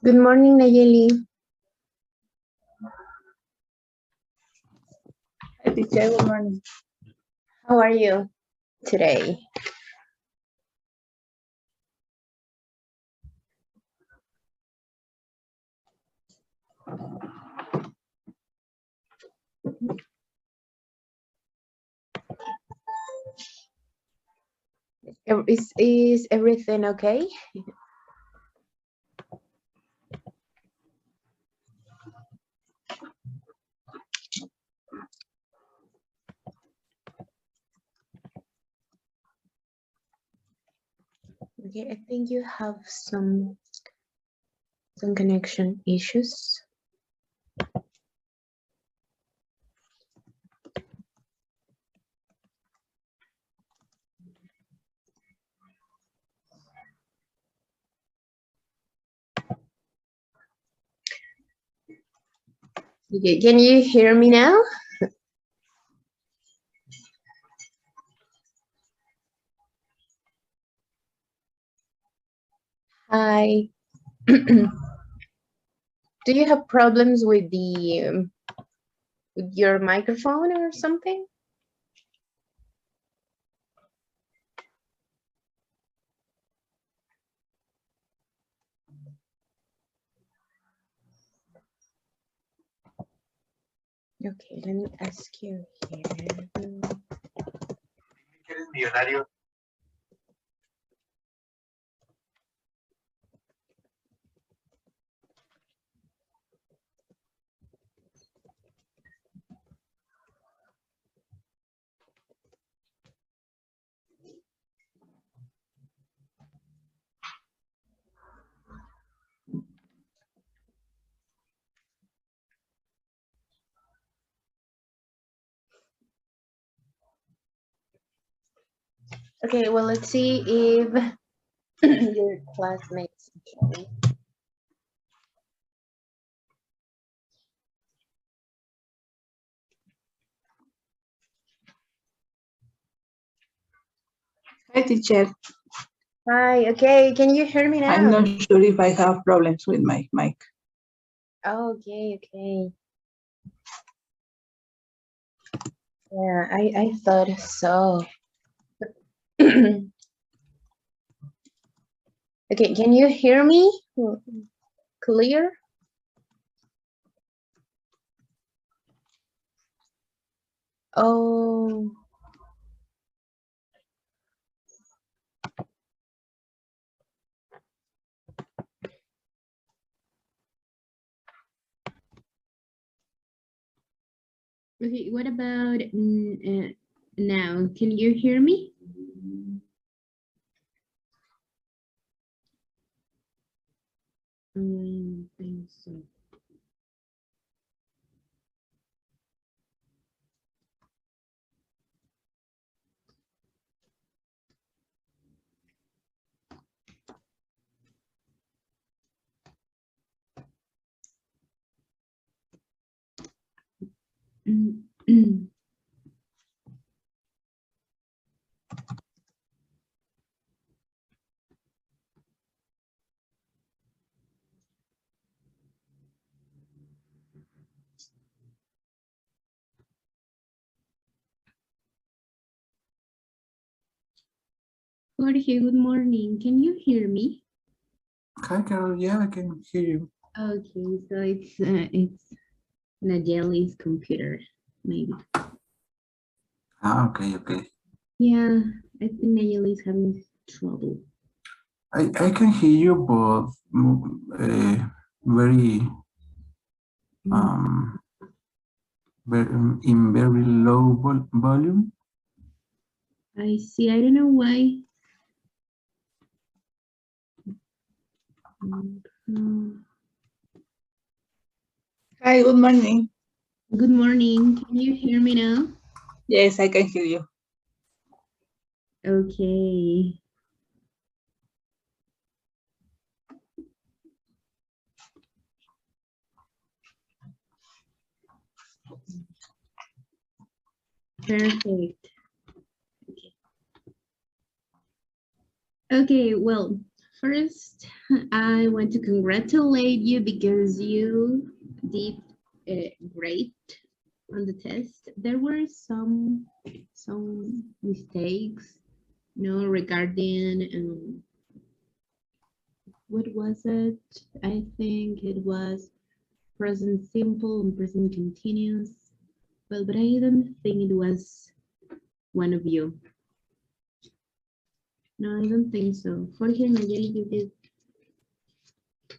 Good morning, Nayeli. Hi, teacher. Good morning. How are you today? Is everything okay? Okay, I think you have some connection issues. Okay, can you hear me now? Hi. Do you have problems with the with your microphone or something? Okay, let me ask you here. ¿Eres millonario? Okay, well, let's see if your classmates. Hi, teacher. Hi, okay, can you hear me now? I'm not sure if I have problems with my mic. Oh, okay, okay. Yeah, I thought so. Okay, can you hear me clear? Oh. Okay, what about now? Can you hear me? I don't think so. Jorge, good morning. Can you hear me? Hi, Carol. Yeah, I can hear you. Okay, so it's Nayeli's computer, maybe. Ah, okay, okay. Yeah, I think Nayeli's having trouble. I can hear you, but very very in very low volume. I see. I don't know why. Hi, good morning. Good morning. Can you hear me now? Yes, I can hear you. Okay. Perfect. Okay. Okay, well, first, I want to congratulate you because you did great on the test. There were some mistakes, regarding what was it? I think it was present simple and present continuous. Well, but I don't think it was one of you. No, I don't think so. Jorge and Nayeli, you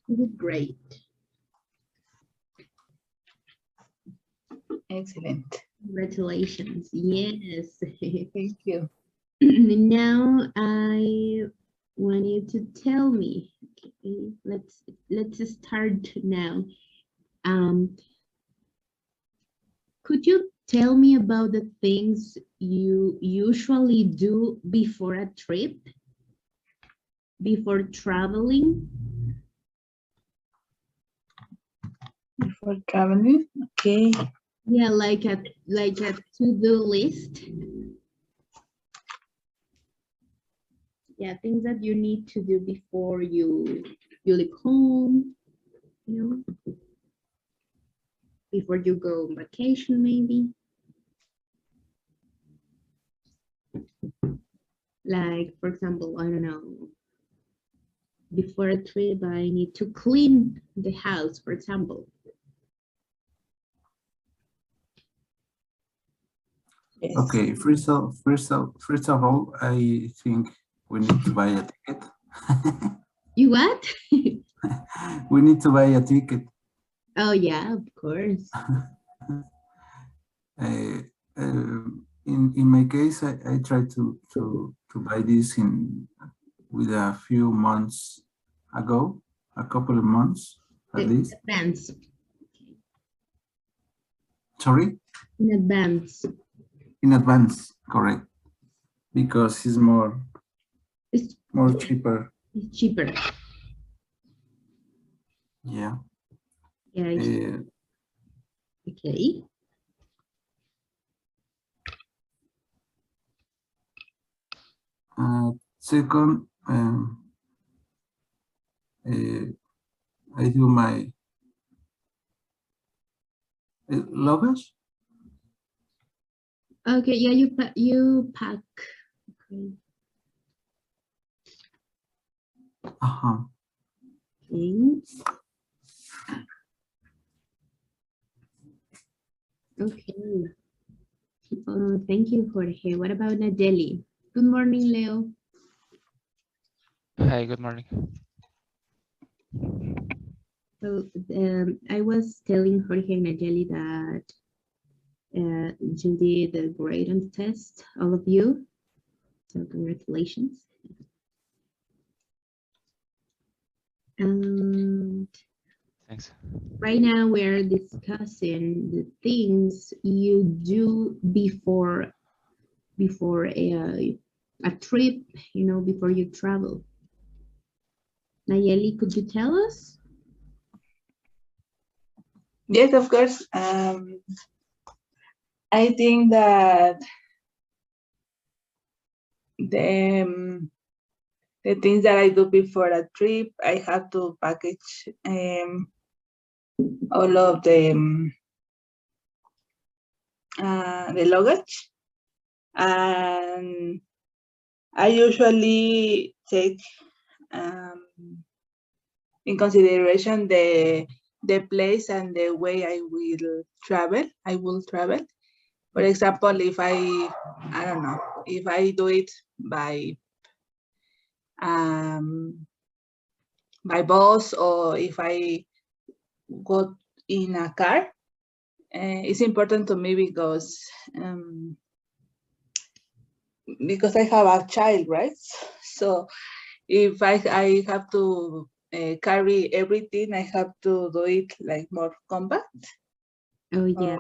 did great. Excellent. Congratulations. Yes. Thank you. Now I want you to tell me. Okay, let's start now. Could you tell me about the things you usually do before a trip, before traveling? Before traveling, okay. Yeah, like a to-do list. Yeah, things that you need to do before you leave home, before you go on vacation, maybe. Like, for example, I don't know, before a trip, I need to clean the house, for example. Yes. Okay, first of all, I think we need to buy a ticket. You what? We need to buy a ticket. Oh yeah, of course. In my case, I tried to buy this with a few months ago, a couple of months at least. Advance. Sorry? In advance. In advance, correct. Because it's more cheaper. It's cheaper. Yeah. Yeah. Okay. Second, I do my luggage. Okay, yeah, you pack. Okay. Okay. Thank you, Jorge. What about Nayeli? Good morning, Leo. Hi, good morning. So I was telling Jorge and Nayeli that you did great on the test, all of you. So congratulations. And thanks. Right now we're discussing the things you do before a trip, before you travel. Nayeli, could you tell us? Yes, of course. I think that the things that I do before a trip, I have to package all of the luggage, and I usually take in consideration the place and the way I will travel. For example, if I don't know, if I do it by bus, or if I go in a car, it's important to me because I have a child, right? So if I have to carry everything, I have to do it like more compact. Oh yeah.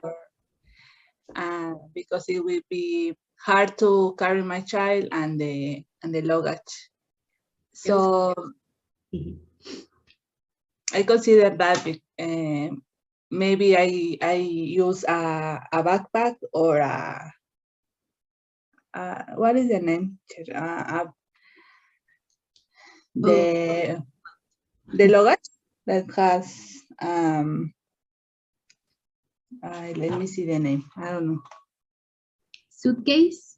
Because it will be hard to carry my child and the luggage. So I consider that maybe I use a backpack or what is the name? the luggage that has let me see the name. I don't know. Suitcase?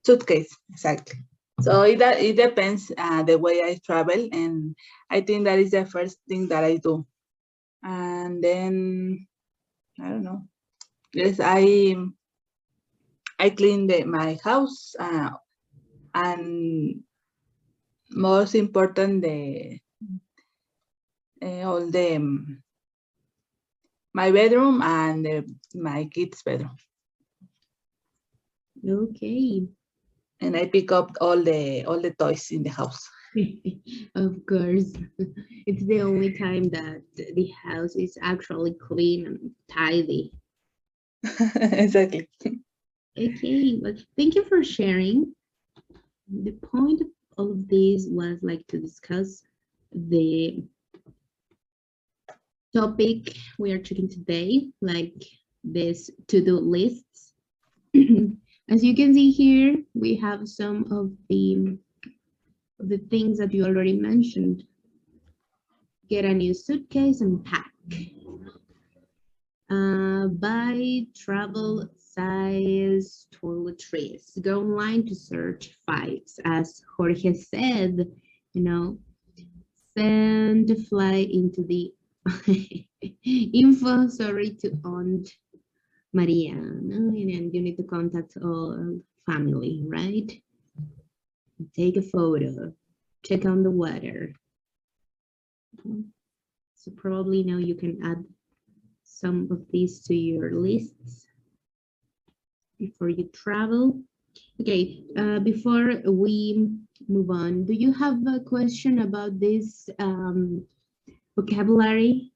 Suitcase, exactly. So it depends the way I travel, and I think that is the first thing that I do. And then I don't know. Yes, I clean my house, and most important all the my bedroom and my kids' bedroom. Okay. And I pick up all the toys in the house. Of course. It's the only time that the house is actually clean and tidy. Exactly. Okay, well, thank you for sharing. The point of all of this was like to discuss the topic we are treating today, like this to-do lists. As you can see here, we have some of the things that you already mentioned. Get a new suitcase and pack. Buy travel size toiletries. Go online to search fives. As Jorge said, you know, send the fly into the info, sorry, to Aunt Maria. No? And you need to contact all family, right? Take a photo, check on the weather. So probably now you can add some of these to your lists before you travel. Okay, before we move on, do you have a question about this vocabulary?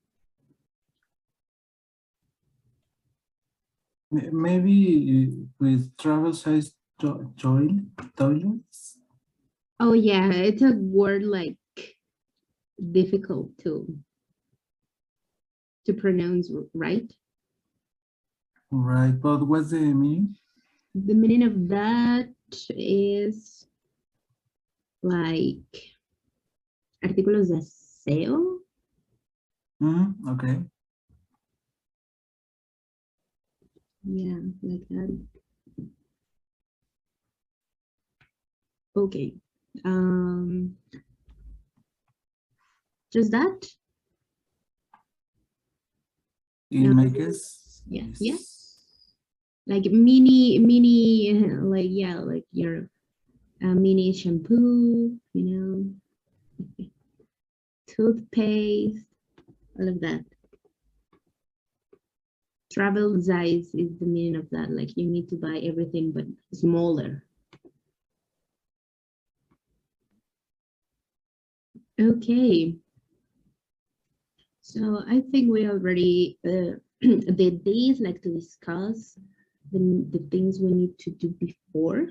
Maybe with travel size toilets. Oh yeah, it's a word like difficult to pronounce, right? Right, but what's the meaning? The meaning of that is like artículos de aseo. Okay. Yeah, like that. Okay. Just that? In my case, Yeah, yes. yeah. Like mini, like, yeah, like your mini shampoo, you know, toothpaste, all of that. Travel size is the meaning of that. Like you need to buy everything, but smaller. Okay. So I think we already did this, like to discuss the things we need to do before.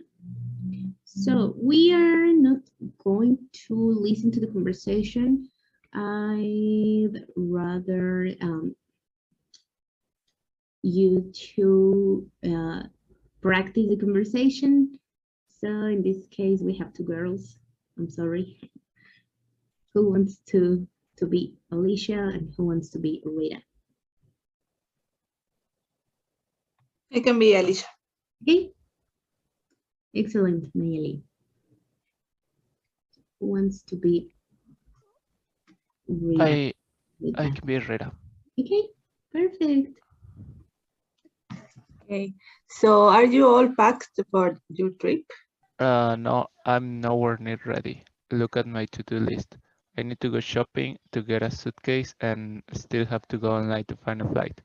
So we are not going to listen to the conversation. I'd rather you to practice the conversation. So in this case, we have two girls. I'm sorry. Who wants to be Alicia and who wants to be Rita? I can be Alicia. Okay. Excellent, Nayeli. Who wants to be Rita? I can be Rita. Okay, perfect. Okay. So are you all packed for your trip? No, I'm nowhere near ready. Look at my to-do list. I need to go shopping to get a suitcase and still have to go online to find a flight.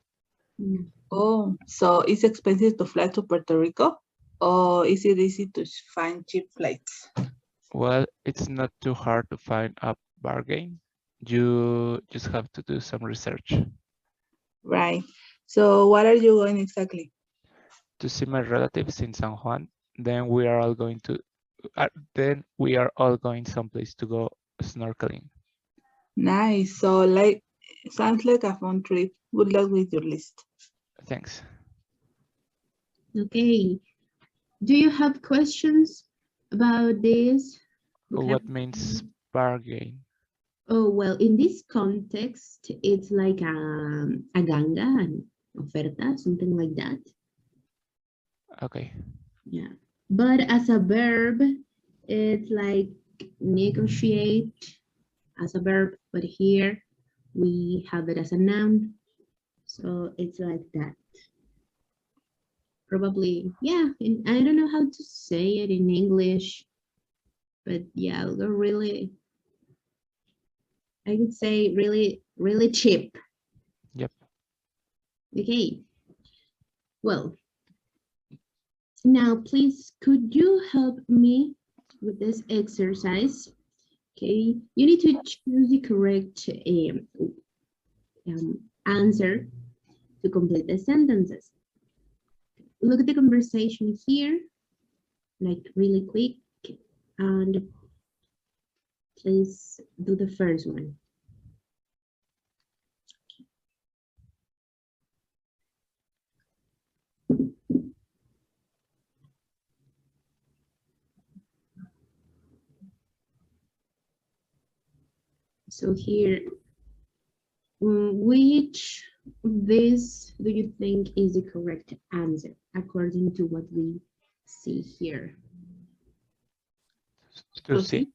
Oh, so it's expensive to fly to Puerto Rico? Or is it easy to find cheap flights? Well, it's not too hard to find a bargain. You just have to do some research. Right. So what are you going exactly? To see my relatives in San Juan. Then we are all going someplace to go snorkeling. Nice. So sounds like a fun trip. Good luck with your list. Thanks. Okay. Do you have questions about this? What means bargain. Oh, well, in this context, it's like a ganga, an oferta, something like that. Okay. Yeah. But as a verb, it's like negotiate as a verb, but here we have it as a noun. So it's like that. Probably, yeah, I don't know how to say it in English, but yeah, they're really, I could say really, really cheap. Yep. Okay. Well, now please, could you help me with this exercise? Okay, you need to choose the correct answer to complete the sentences. Look at the conversation here, like really quick, and please do the first one. So here, which of this do you think is the correct answer according to what we see here? To see?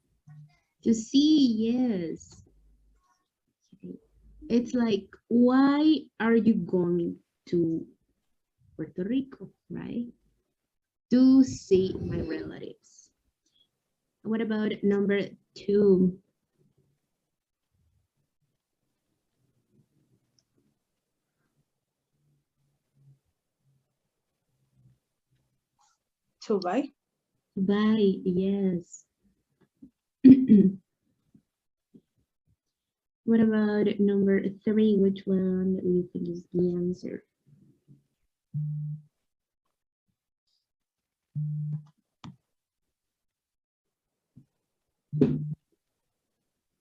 To see, yes. Okay. It's like, why are you going to Puerto Rico, right? To see my relatives. What about number 2? To buy. Buy, yes. What about number 3? Which one do you think is the answer?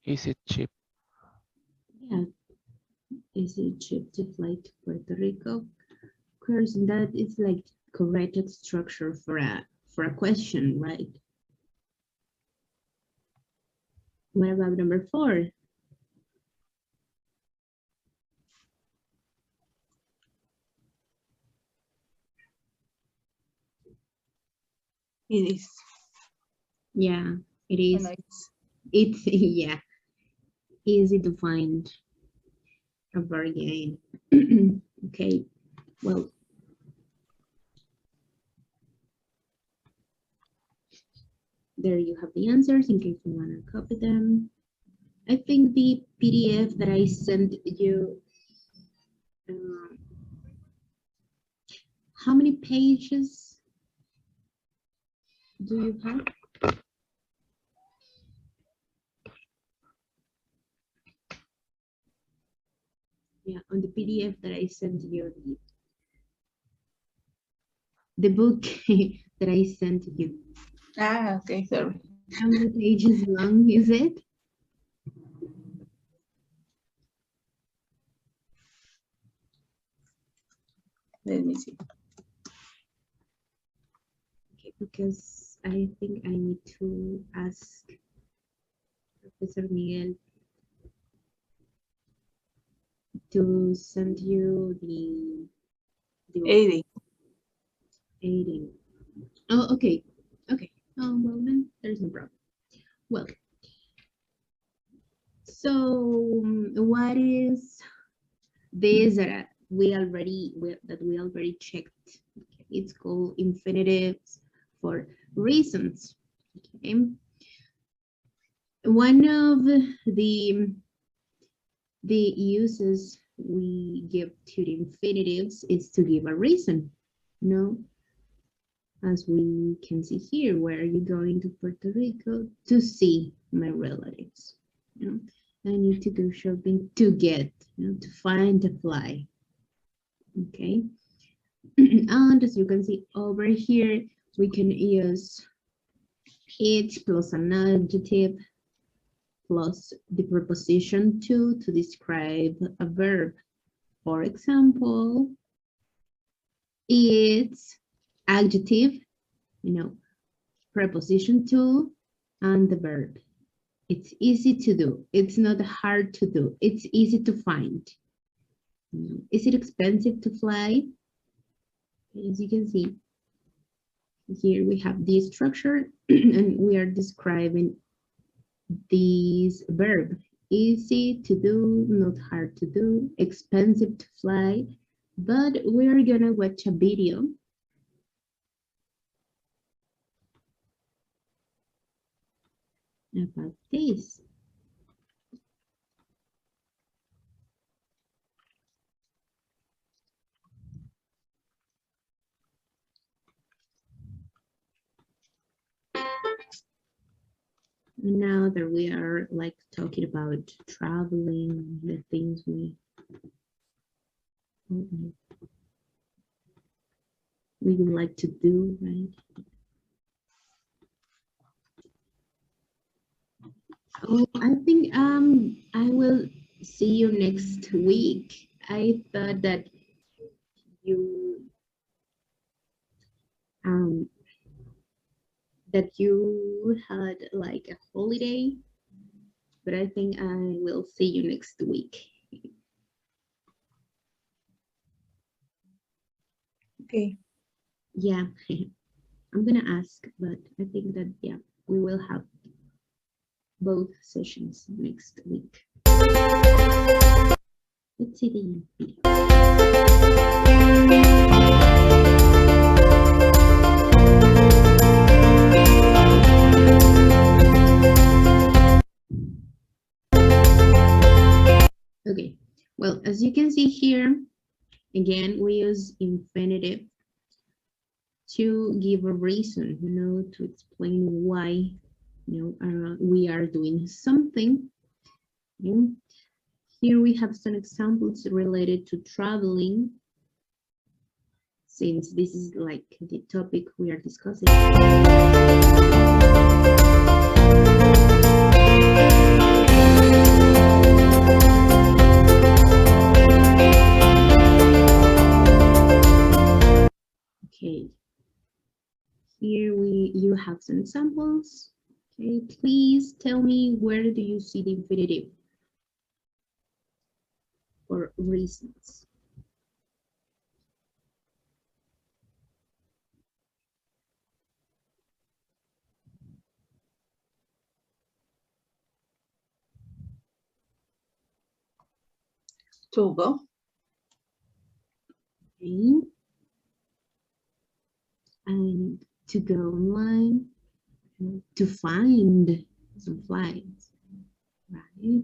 Is it cheap? Yeah. Is it cheap to fly to Puerto Rico? Of course, that is like correct structure for a question, right? What about number 4? It is. Yeah, it Oh, is. no, It's yeah, easy to find a bargain. Okay, well, there you have the answers in case you want to copy them. I think the PDF that I sent you, how many pages do you have? Yeah, on the PDF that I sent you, the book that I sent you. okay, sorry. How many pages long is it? Let me see. Okay, because I think I need to ask Professor Miguel to send you the 80. 18. Oh, okay. Okay. Well then, there's no problem. Well, so what is this that we already checked? Okay, it's called infinitives for reasons. Okay. One of the uses we give to the infinitives is to give a reason. No, as we can see here, where are you going to Puerto Rico? To see my relatives. You know, I need to go shopping to get, to find a fly. Okay. And as you can see over here, we can use it plus an adjective plus the preposition to describe a verb. For example, it's adjective, preposition to, and the verb. It's easy to do. It's not hard to do. It's easy to find. Is it expensive to fly? As you can see, here we have this structure and we are describing this verb. Easy to do, not hard to do, expensive to fly. But we are gonna watch a video about this. Now that we are like talking about traveling, the things we would like to do, right? Oh, I think I will see you next week. I thought that you had like a holiday, but I think I will see you next week. Okay. Yeah, I'm gonna ask, but I think that, yeah, we will have both sessions next week. Let's see the video. Okay, well, as you can see here, again, we use infinitive to give a reason, to explain why, we are doing something. Okay? Here we have some examples related to traveling, since this is like the topic we are discussing. Okay, here you have some examples. Okay, please tell me, where do you see the infinitive or reasons? To go. Okay. And to go online, to find some flights, right?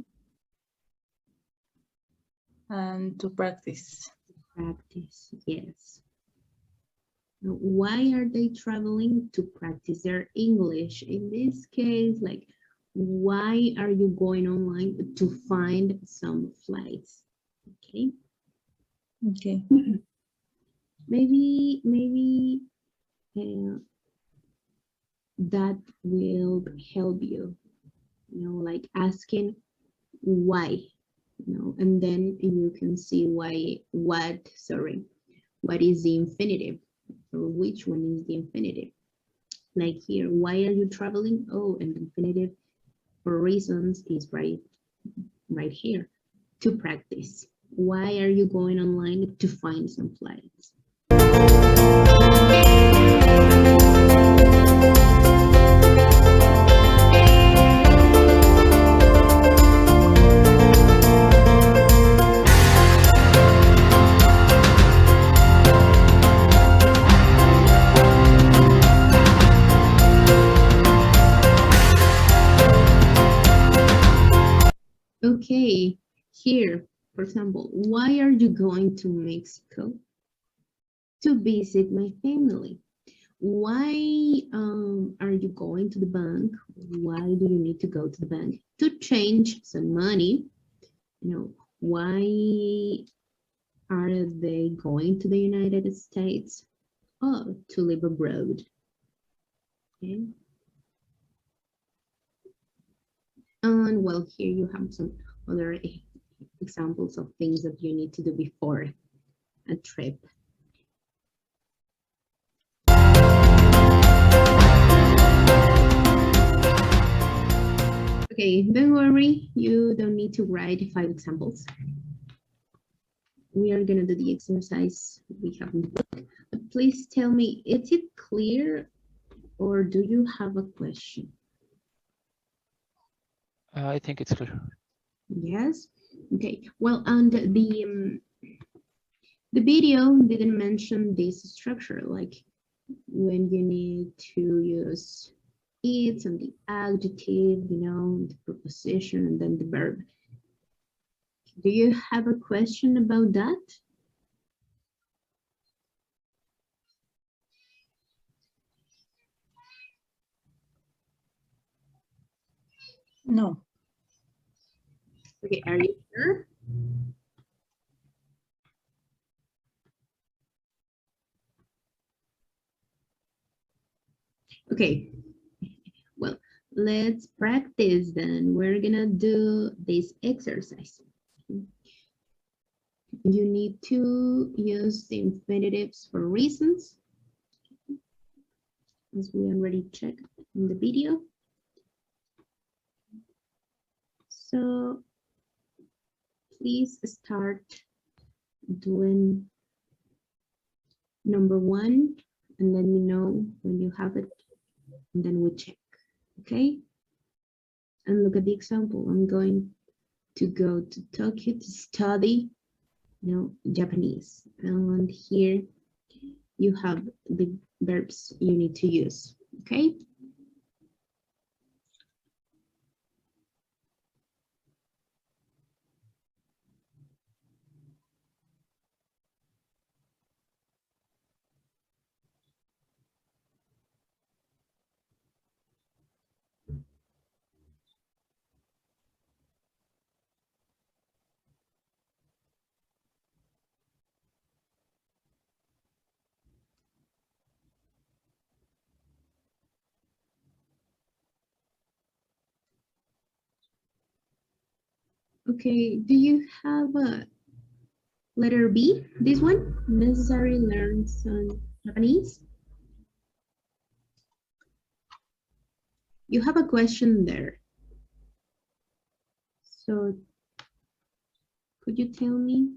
And to practice. Practice, yes. Now, why are they traveling? To practice their English. In this case, like, why are you going online? To find some flights, okay? Okay. Maybe that will help you, like asking why, and then you can see what is the infinitive, or which one is the infinitive. Like here, why are you traveling? Oh, and the infinitive for reasons is right here. To practice. Why are you going online? To find some flights. Okay, here, for example, why are you going to Mexico? To visit my family. Why are you going to the bank? Why do you need to go to the bank? To change some money. Why are they going to the United States? Oh, to live abroad. Okay. And well, here you have some other examples of things that you need to do before a trip. Okay, Okay, don't worry. You don't need to write 5 examples. We are gonna do the exercise we have in the book. But please tell me, is it clear or do you have a question? I think it's clear. Yes. Okay. Well, and the video didn't mention this structure, like when you need to use it and the adjective, you know, the preposition and then the verb. Do you have a question about that? No. Okay, are you sure? Okay, well, let's practice then. We're gonna do this exercise. You need to use the infinitives for reasons, as we already checked in the video. So please start doing number 1 and let me know when you have it, and then we check, okay? And look at the example. I'm going to go to Tokyo to study, you know, Japanese. And here you have the verbs you need to use, okay? Okay, do you have a letter B, this one? Necessary learn some Japanese? You have a question there. So could you tell me?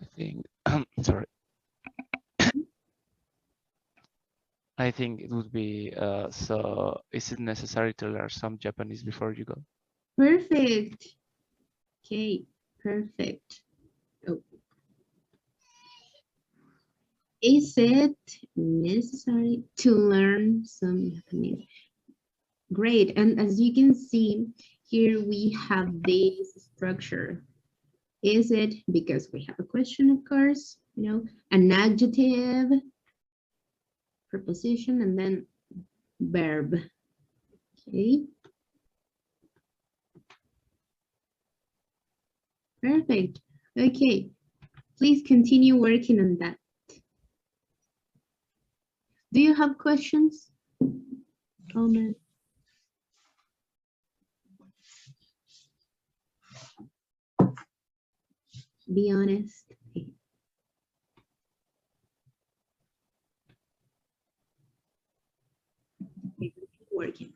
I think, sorry. I think it would be, so is it necessary to learn some Japanese before you go? Perfect. Okay, perfect. Oh. Is it necessary to learn some Japanese? Great, and as you can see, here we have this structure. Is it, because we have a question, of course, you know, an adjective, preposition, and then verb, okay? Perfect, okay. Please continue working on that. Do you have questions? Comments? Be honest. Okay, working.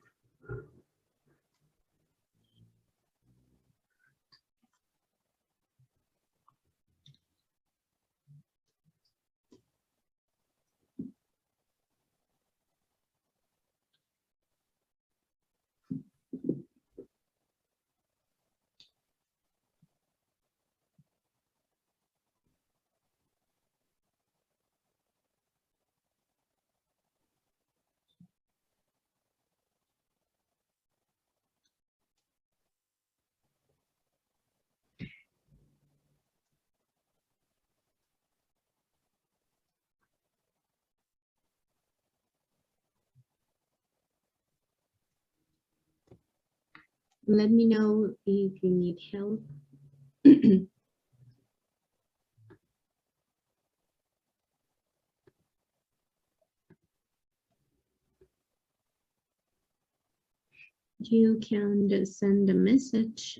Let me know if you need help. You can just send a message.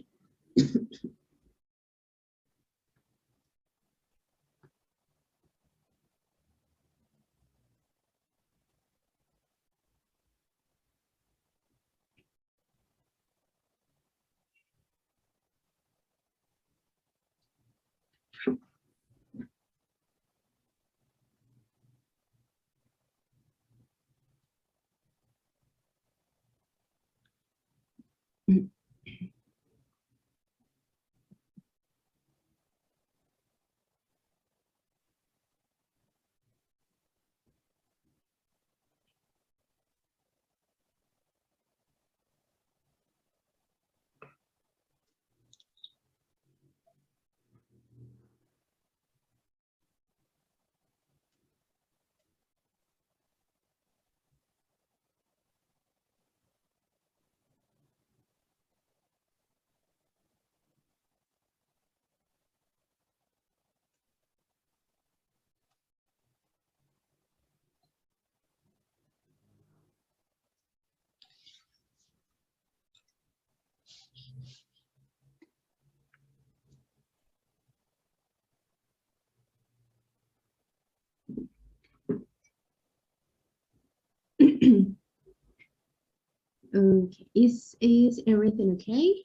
Okay, is everything okay?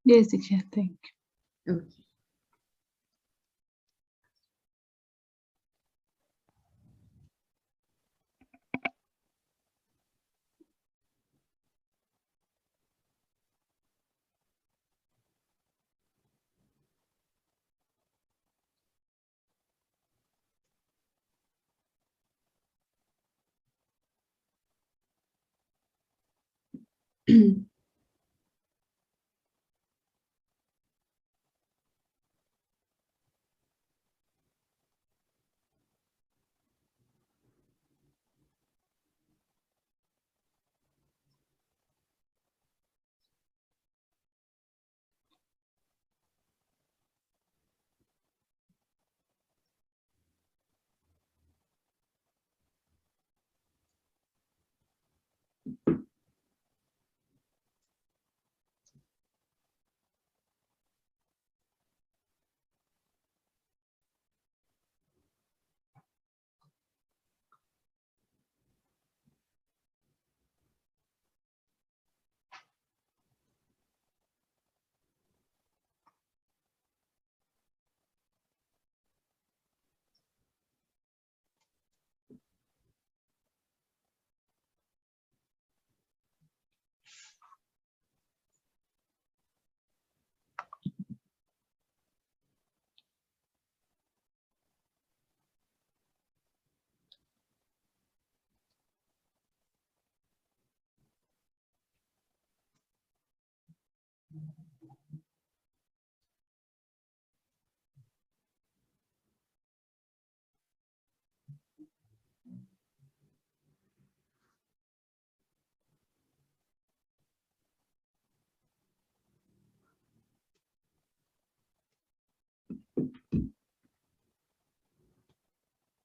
Yes, teacher, thank you. Okay.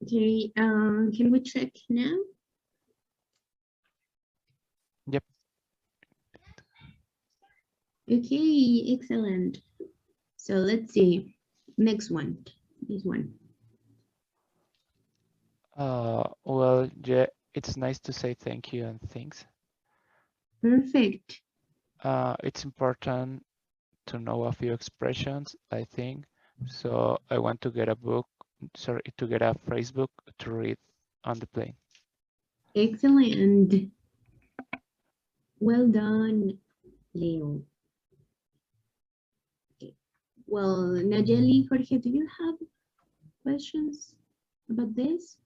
Okay, can we check now? Yep. Okay, excellent. So let's see. Next one. This one. Well, yeah, it's nice to say thank you and things. Perfect. It's important to know a few expressions, I think. So I want to get a book, sorry, to get a phrase book to read on the plane. Excellent. Well done, Leo. Okay. Well, Nayeli, Jorge, do you have questions about this?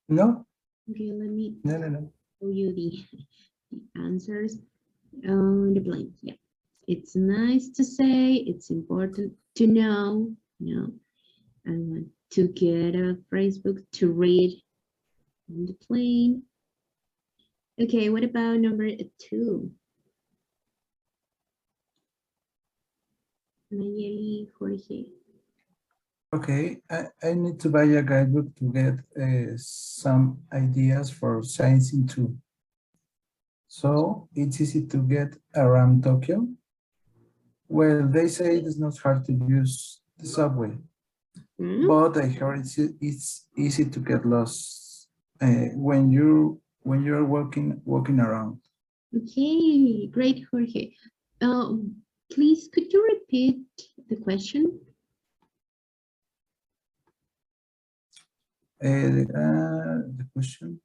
No, Okay, let me no. show you the answers on the plane. Yeah, it's nice to say, it's important to know, you know, I want to get a phrase book to read on the plane. Okay, what about number 2? Nayeli, Jorge. Okay, I need to buy a guidebook to get some ideas for sciencing too. So it's easy to get around Tokyo. Well, they say it's not hard to use the subway, but I heard it's easy to get lost when you're walking around. Okay, great, Jorge. Please, could you repeat the question? The question.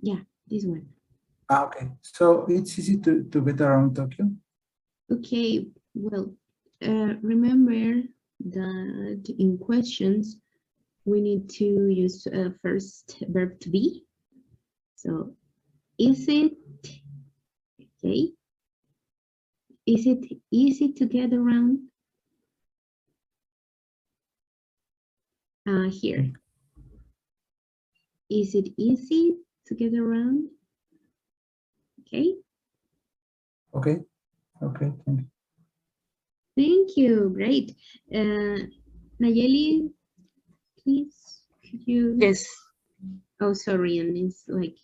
Yeah, this one. Okay, so it's easy to get around Tokyo. Okay, well, remember that in questions, we need to use first verb to be. So, is it, okay? Is it easy to get around? Here. Is it easy to get around? Okay. Okay, okay, thank you. Thank you. Great. Nayeli, please, could you? Yes. Oh, sorry, and it's like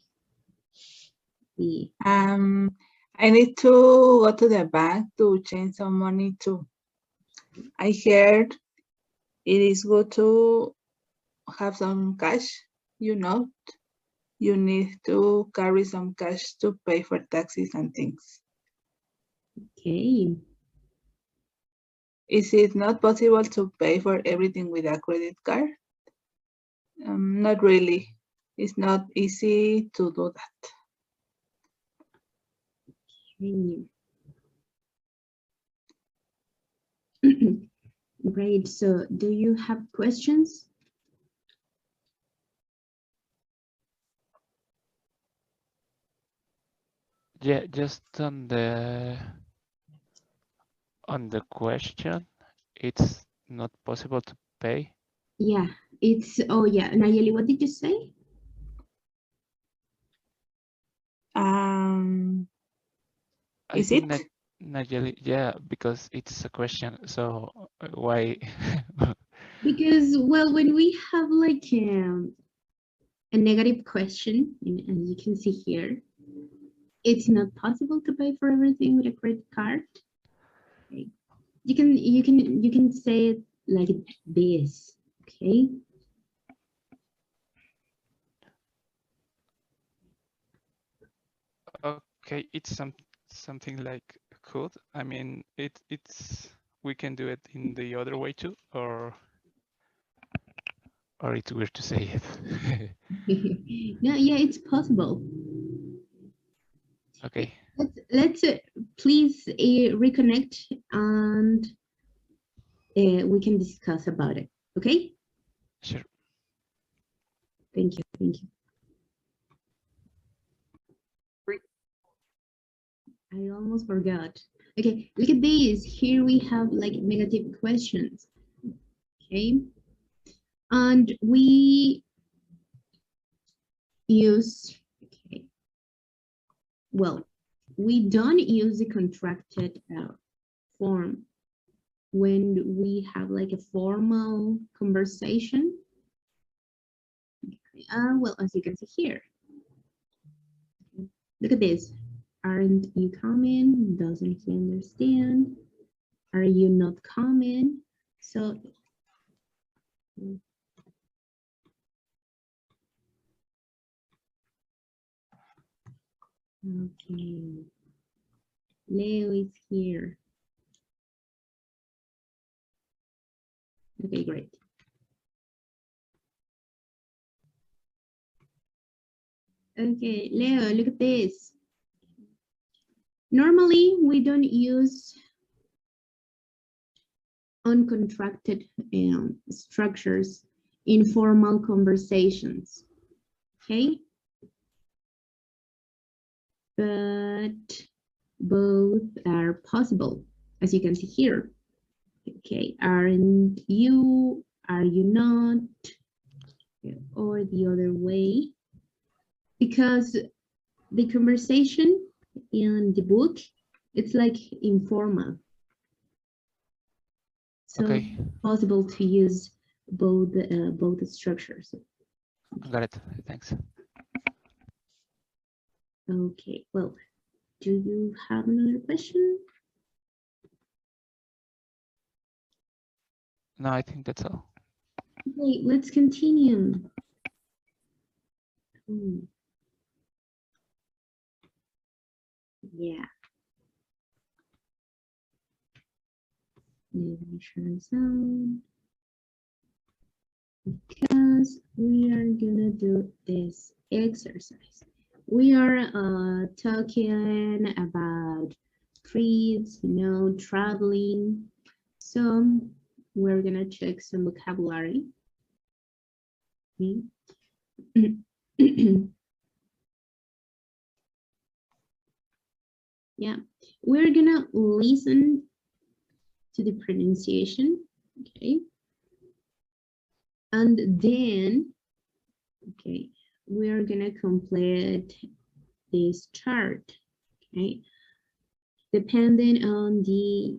the. I need to go to the bank to change some money too. I heard it is good to have some cash, you know. You need to carry some cash to pay for taxes and things. Okay. Is it not possible to pay for everything with a credit card? Not really. It's not easy to do that. Great. So, do you have questions? Yeah, just on the question, it's not possible to pay. Yeah, it's, oh yeah, Nayeli, what did you say? I Is think it? Nayeli, yeah, because it's a question. So why? Because, well, when we have like a negative question, and you can see here, it's not possible to pay for everything with a credit card. Okay. You can say it like this, okay? Okay, it's something like could. I mean, it's we can do it in the other way too, or it's weird to say it. No, yeah, it's possible. Okay. Let's please reconnect and we can discuss about it. Okay. Sure. Thank you. Thank you. I almost forgot. Okay, look at these. Here we have like negative questions. Okay. And we use, okay, well, we don't use the contracted form when we have like a formal conversation. Okay. Well, as you can see here, look at this. Aren't you coming? Doesn't he understand? Are you not coming? So, okay. Leo is here. Okay, great. Okay, Leo, look at this. Normally, we don't use uncontracted structures in formal conversations, okay? But both are possible, as you can see here. Okay, aren't you, are you not, or the other way? Because the conversation in the book, it's like informal. So Okay. possible to use both structures. Got it. Thanks. Okay, well, do you have another question? No, I think that's all. Okay, let's continue. Yeah. Maybe share sound. because we are gonna do this exercise. We are talking about trips, traveling. So we're gonna check some vocabulary. Okay. Yeah, we're gonna listen to the pronunciation, okay? And then, okay, we're gonna complete this chart, okay? Depending on the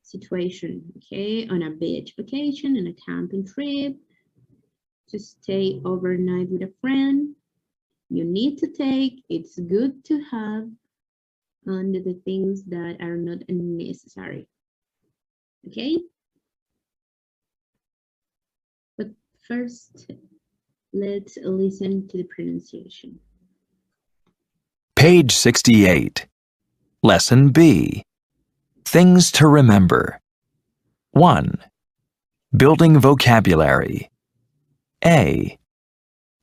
situation, okay? On a beach vacation, on a camping trip, to stay overnight with a friend, you need to take, it's good to have, and the things that are not necessary, okay? But first, let's listen to the pronunciation. Page 68. Lesson B. Things to remember. 1. Building vocabulary. A.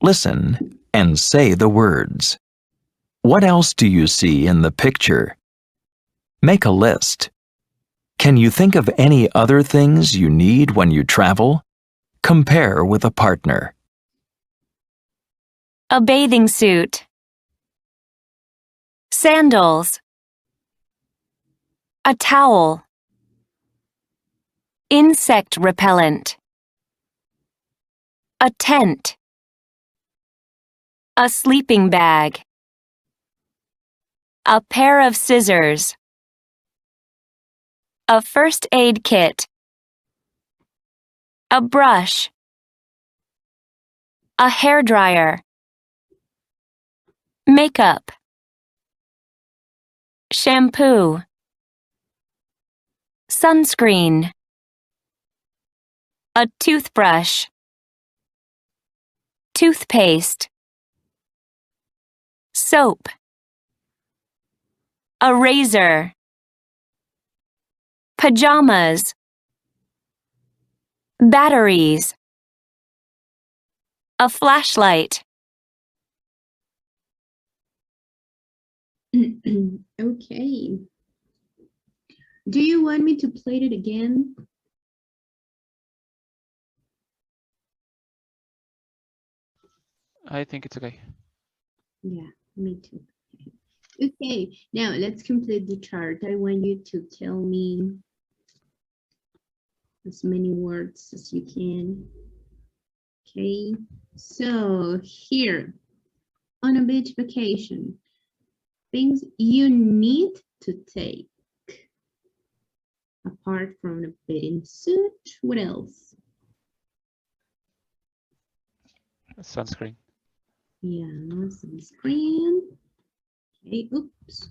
Listen and say the words. What else do you see in the picture? Make a list. Can you think of any other things you need when you travel? Compare with a partner. A bathing suit. Sandals. A towel. Insect repellent. A tent. A sleeping bag. A pair of scissors. A first aid kit. A brush. A hairdryer. Makeup. Shampoo. Sunscreen. A toothbrush. Toothpaste. Soap. A razor. Pajamas. Batteries. A flashlight. Okay. Do you want me to play it again? I think it's okay. Yeah, me too. Okay, now let's complete the chart. I want you to tell me as many words as you can. Okay, so here on a beach vacation, things you need to take apart from the bathing suit. What else? Sunscreen. Yeah, sunscreen. Okay, oops.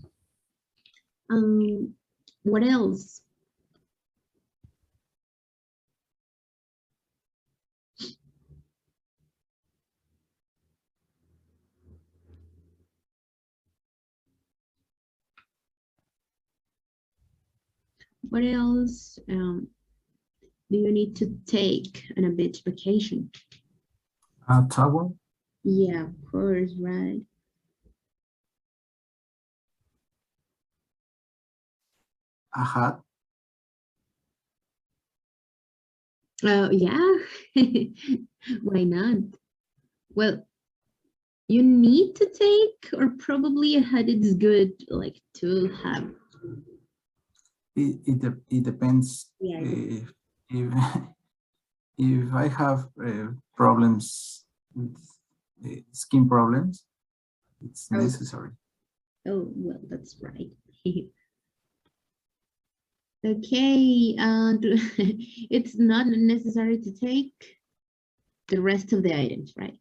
What else? What else do you need to take on a beach vacation? A towel, Yeah, of course, right. a hat, Oh, yeah. Why not? Well, you need to take, or probably a hat is good, like to have. it depends. Yeah. If if I have problems with skin problems, it's Oh. necessary. Oh, well, that's right. Okay, and it's not necessary to take the rest of the items, right?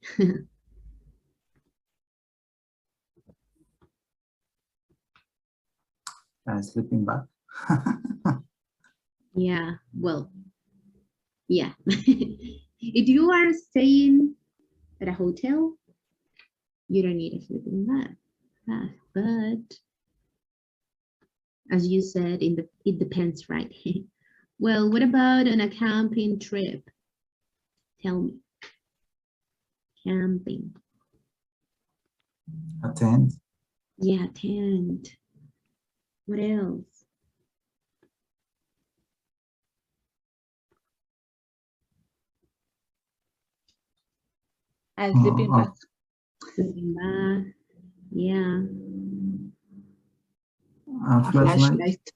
Sleeping bag. Yeah, well, yeah. If you are staying at a hotel, you don't need a sleeping bag. But as you said, it depends, right? Well, what about on a camping trip? Tell me. Camping. Attend. Yeah, attend. What else? A sleeping Oh, bag. Sleeping bag. Yeah, A flashlight. flashlight.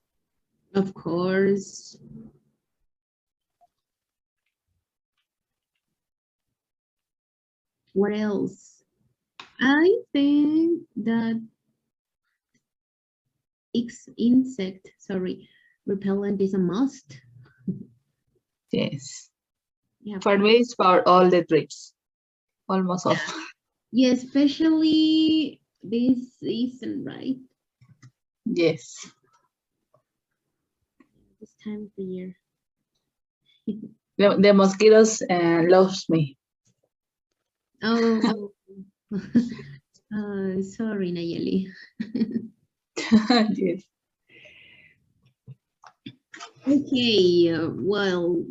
of course. What else? I think that insect, sorry, repellent is a must. Yes. Yeah. For me, it's for all the trips. Almost all. Yeah, especially this season, right? Yes. This time of the year. The mosquitoes loves me. Oh, sorry, Nayeli. Yes. Okay, well,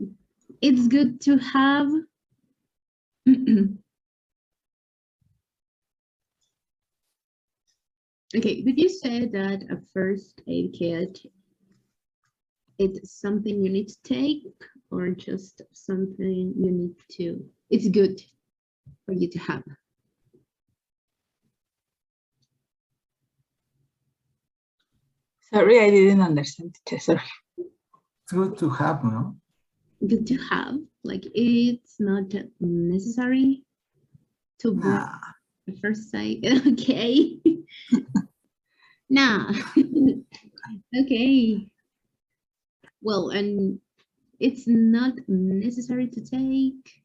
it's good to have. Okay, did you say that a first aid kit, it's something you need to take or just something you need to, it's good for you to have? Sorry, I didn't understand. Sorry. It's good to have, no? Good to have, like it's not necessary to bring Nah. the first aid. Okay. Nah. Okay. Well, and it's not necessary to take.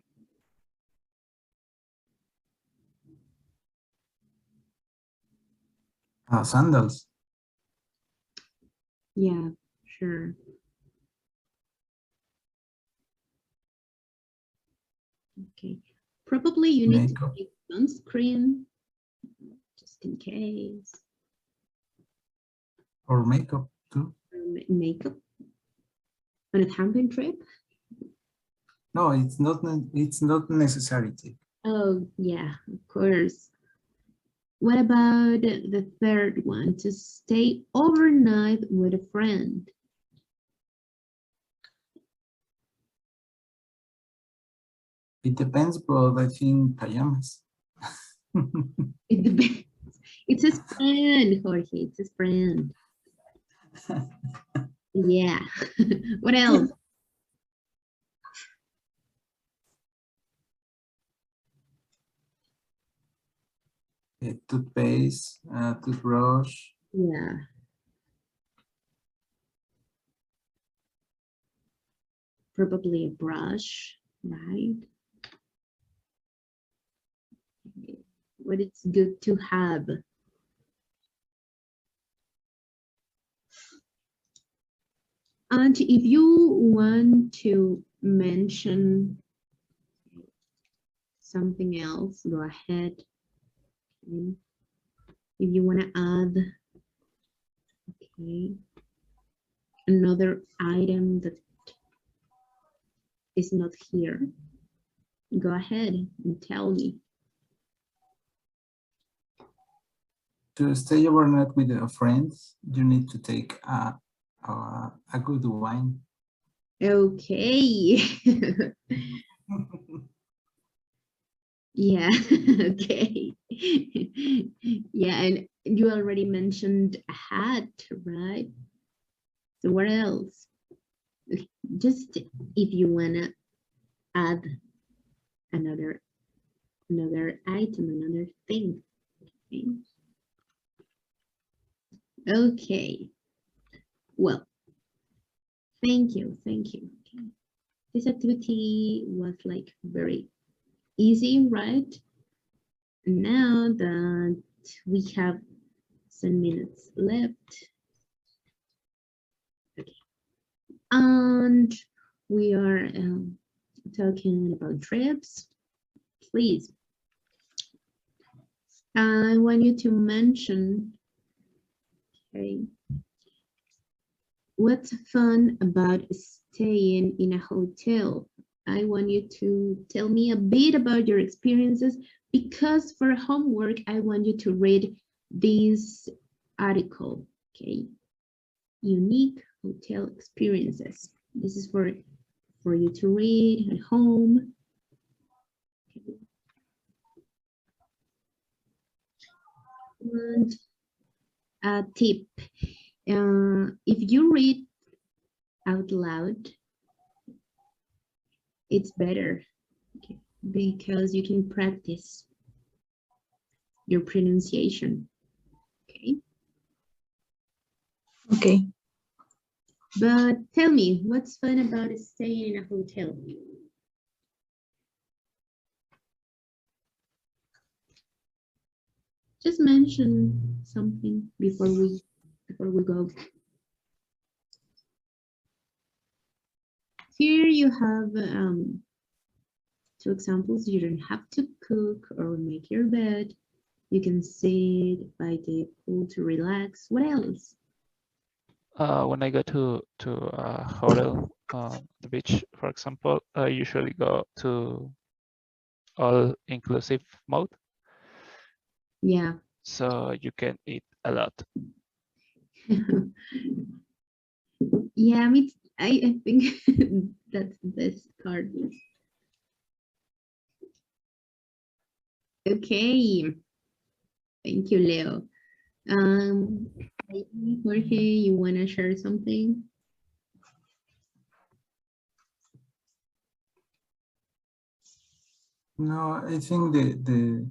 Sandals. Yeah, sure. Okay. Probably you need to Makeup. take sunscreen just in case. Or makeup too. Or makeup on a camping trip. No, it's not necessary to. Oh, yeah, of course. What about the third one? To stay overnight with a friend. It depends, but I think pajamas. It depends. It's his friend, Jorge. It's his friend. Yeah. What else? Toothpaste, toothbrush. Yeah. Probably a brush, right? What it's good to have. And if you want to mention something else, go ahead. Okay. If you want to add, okay, another item that is not here, go ahead and tell me. To stay overnight with a friend, you need to take a good wine. Okay. Yeah, okay. Yeah, and you already mentioned a hat, right? So what else? Just if you wanna add another item, another thing. Okay. Okay. Well, thank you. Okay. This activity was like very easy, right? Now that we have some minutes left, okay, and we are talking about trips, please, I want you to mention, okay, what's fun about staying in a hotel I want you to tell me a bit about your experiences, because for homework, I want you to read this article, okay? Unique hotel experiences. This is for you to read at home. Okay. And a tip, if you read out loud, it's better, okay, because you can practice your pronunciation, okay? Okay. But tell me, what's fun about staying in a hotel? Just mention something before we go. Here you have 2 examples. You don't have to cook or make your bed. You can sit by the pool to relax. What else? When I go to a hotel, the beach, for example, I usually go to all-inclusive mode, Yeah. so you can eat a lot. Yeah, I think that's the best part. Okay. Thank you, Leo. Maybe, Jorge, you want to share something? No, I think the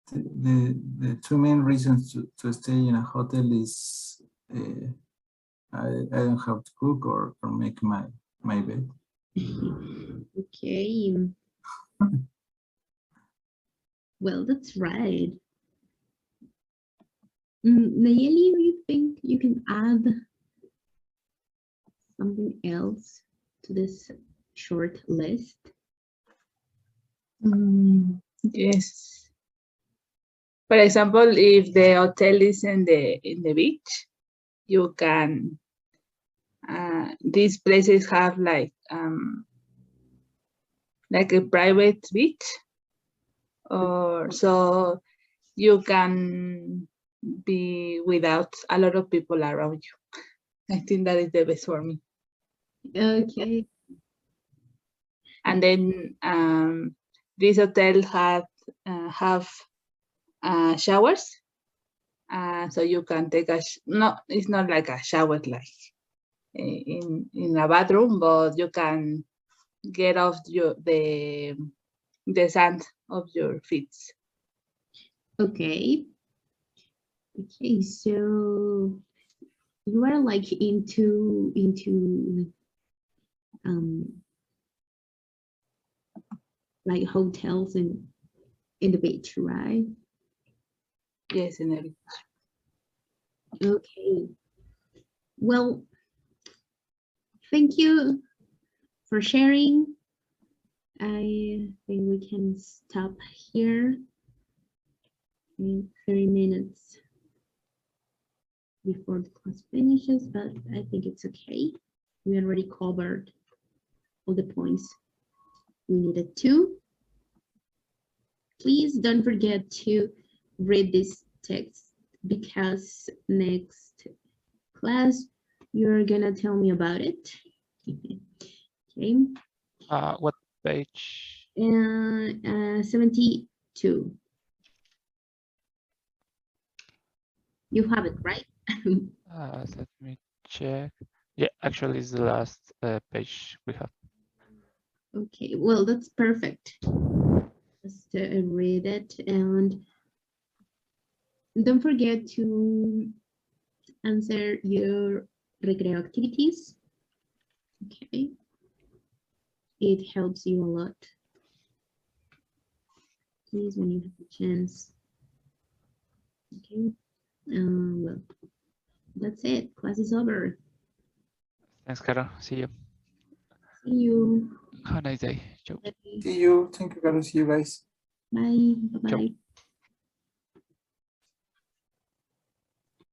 2 main reasons to stay in a hotel is I don't have to cook or make my bed. Okay. Well, that's right. Nayeli, you think you can add something else to this short list? Yes. For example, if the hotel is in the beach, you can. These places have like a private beach, or so you can be without a lot of people around you. I think that is the best for me. Okay. And then this hotel have showers, so you can take no, it's not like a shower like in a bathroom, but you can get off the sand of your feet. Okay. Okay, so you are like into like hotels in the beach, right? Yes, in the beach. Okay. Well, thank you for sharing. I think we can stop here in 30 minutes before the class finishes, but I think it's okay. We already covered all the points we needed to. Please don't forget to read this text, because next class you're gonna tell me about it. Okay. What page? 72. You have it, right? Let me check. Yeah, actually, it's the last page we have. Okay, well, that's perfect. Just read it, and don't forget to answer your recreo activities. Okay, it helps you a lot. Please, when you have a chance. Okay, well, that's it. Class is over. Thanks, Caro. See you. See you. Have a nice day. Ciao. See you. Thank you, Carlos. See you guys. Bye. Bye-bye.